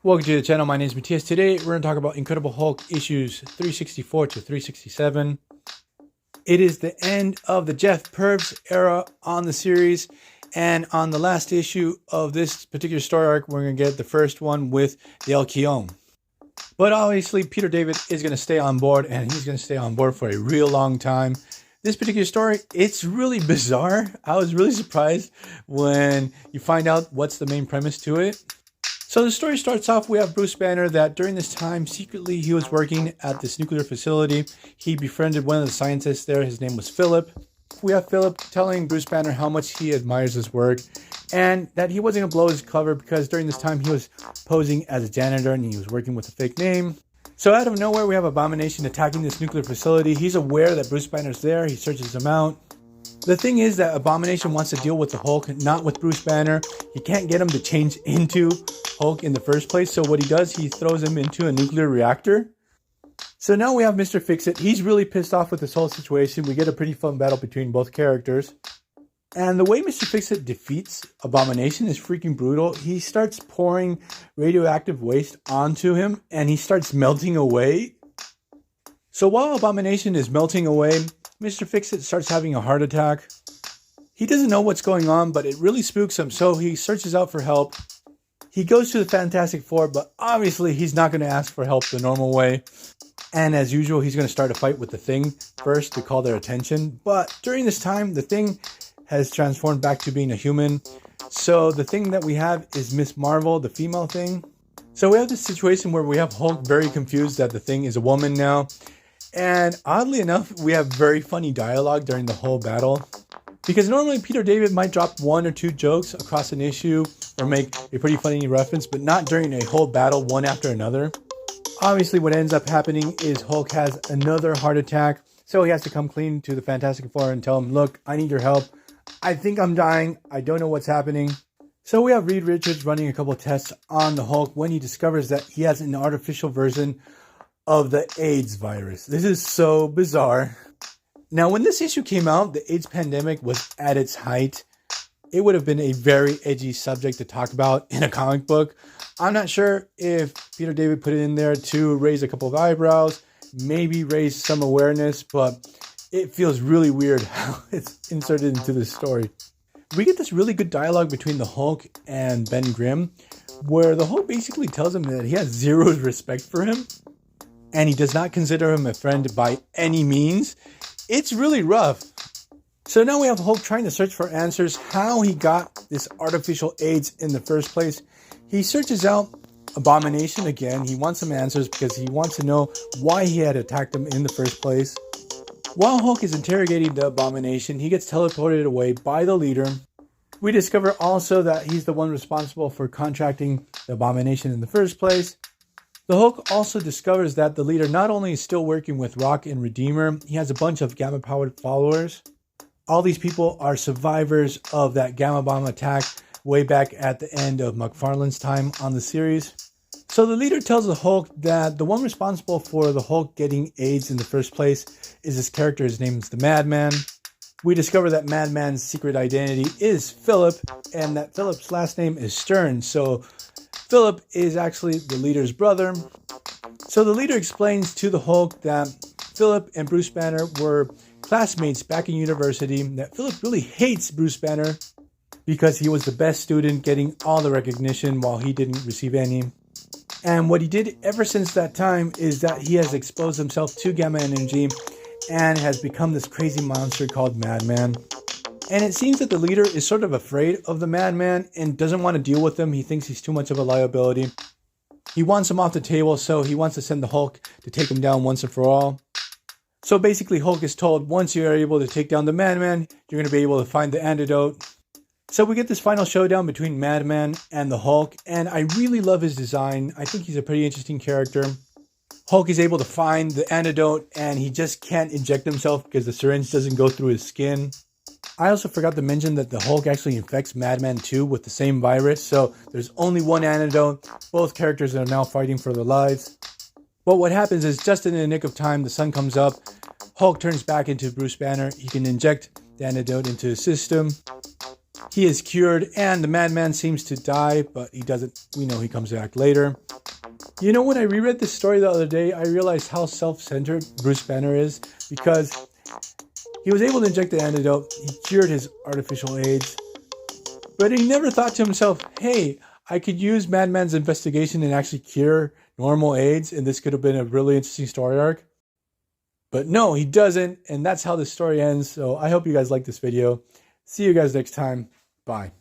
Welcome to the channel. My name is Matthias. Today we're going to talk about Incredible Hulk issues 364 to 367. It is the end of the Jeff Purves era on the series, and on the last issue of this particular story arc, we're going to get the first one with the El Keon. But obviously, Peter David is going to stay on board, and he's going to stay on board for a real long time. This particular story, it's really bizarre. I was really surprised when you find out what's the main premise to it. So the story starts off, we have Bruce Banner that during this time, secretly he was working at this nuclear facility. He befriended one of the scientists there. His name was Philip. We have Philip telling Bruce Banner how much he admires his work and that he wasn't going to blow his cover because during this time he was posing as a janitor and he was working with a fake name. So out of nowhere, we have Abomination attacking this nuclear facility. He's aware that Bruce Banner's there. He searches him out. The thing is that Abomination wants to deal with the Hulk, not with Bruce Banner. He can't get him to change into Hulk in the first place. So what he does, he throws him into a nuclear reactor. So now we have Mr. Fix-It. He's really pissed off with this whole situation. We get a pretty fun battle between both characters. And the way Mr. Fix-It defeats Abomination is freaking brutal. He starts pouring radioactive waste onto him and he starts melting away. So while Abomination is melting away, Mr. Fix-It starts having a heart attack. He doesn't know what's going on, but it really spooks him, so he searches out for help. He goes to the Fantastic Four, but obviously he's not going to ask for help the normal way. And as usual, he's going to start a fight with the Thing first to call their attention. But during this time, the Thing has transformed back to being a human. So the Thing that we have is Miss Marvel, the female Thing. So we have this situation where we have Hulk very confused that the Thing is a woman now. And oddly enough, we have very funny dialogue during the whole battle. Because normally Peter David might drop one or two jokes across an issue or make a pretty funny reference, but not during a whole battle one after another. Obviously what ends up happening is Hulk has another heart attack. So he has to come clean to the Fantastic Four and tell him, look, I need your help. I think I'm dying. I don't know what's happening. So we have Reed Richards running a couple of tests on the Hulk when he discovers that he has an artificial version of the AIDS virus. This is so bizarre. Now, when this issue came out, the AIDS pandemic was at its height. It would have been a very edgy subject to talk about in a comic book. I'm not sure if Peter David put it in there to raise a couple of eyebrows, maybe raise some awareness, but it feels really weird how it's inserted into this story. We get this really good dialogue between the Hulk and Ben Grimm, where the Hulk basically tells him that he has zero respect for him. And he does not consider him a friend by any means. It's really rough. So now we have Hulk trying to search for answers how he got this artificial AIDS in the first place. He searches out Abomination again. He wants some answers because he wants to know why he had attacked him in the first place. While Hulk is interrogating the Abomination, he gets teleported away by the leader. We discover also that he's the one responsible for contracting the Abomination in the first place. The Hulk also discovers that the leader not only is still working with Rock and Redeemer, he has a bunch of Gamma-powered followers. All these people are survivors of that Gamma Bomb attack way back at the end of McFarlane's time on the series. So the leader tells the Hulk that the one responsible for the Hulk getting AIDS in the first place is this character. His name is the Madman. We discover that Madman's secret identity is Philip, and that Philip's last name is Stern. So Philip is actually the leader's brother. So the leader explains to the Hulk that Philip and Bruce Banner were classmates back in university, that Philip really hates Bruce Banner because he was the best student getting all the recognition while he didn't receive any. And what he did ever since that time is that he has exposed himself to gamma energy and has become this crazy monster called Madman. And it seems that the leader is sort of afraid of the Madman and doesn't want to deal with him. He thinks he's too much of a liability. He wants him off the table, so he wants to send the Hulk to take him down once and for all. So basically, Hulk is told, once you are able to take down the Madman, you're going to be able to find the antidote. So we get this final showdown between Madman and the Hulk, and I really love his design. I think he's a pretty interesting character. Hulk is able to find the antidote, and he just can't inject himself because the syringe doesn't go through his skin. I also forgot to mention that the Hulk actually infects Madman too with the same virus, so there's only one antidote. Both characters are now fighting for their lives. But what happens is, just in the nick of time, the sun comes up, Hulk turns back into Bruce Banner. He can inject the antidote into his system. He is cured, and the Madman seems to die, but he doesn't. We know he comes back later. You know, when I reread this story the other day, I realized how self-centered Bruce Banner is, because he was able to inject the antidote, he cured his artificial AIDS, but he never thought to himself, hey, I could use Madman's investigation and actually cure normal AIDS, and this could have been a really interesting story arc. But no, he doesn't, and that's how the story ends. So I hope you guys like this video. See you guys next time. Bye.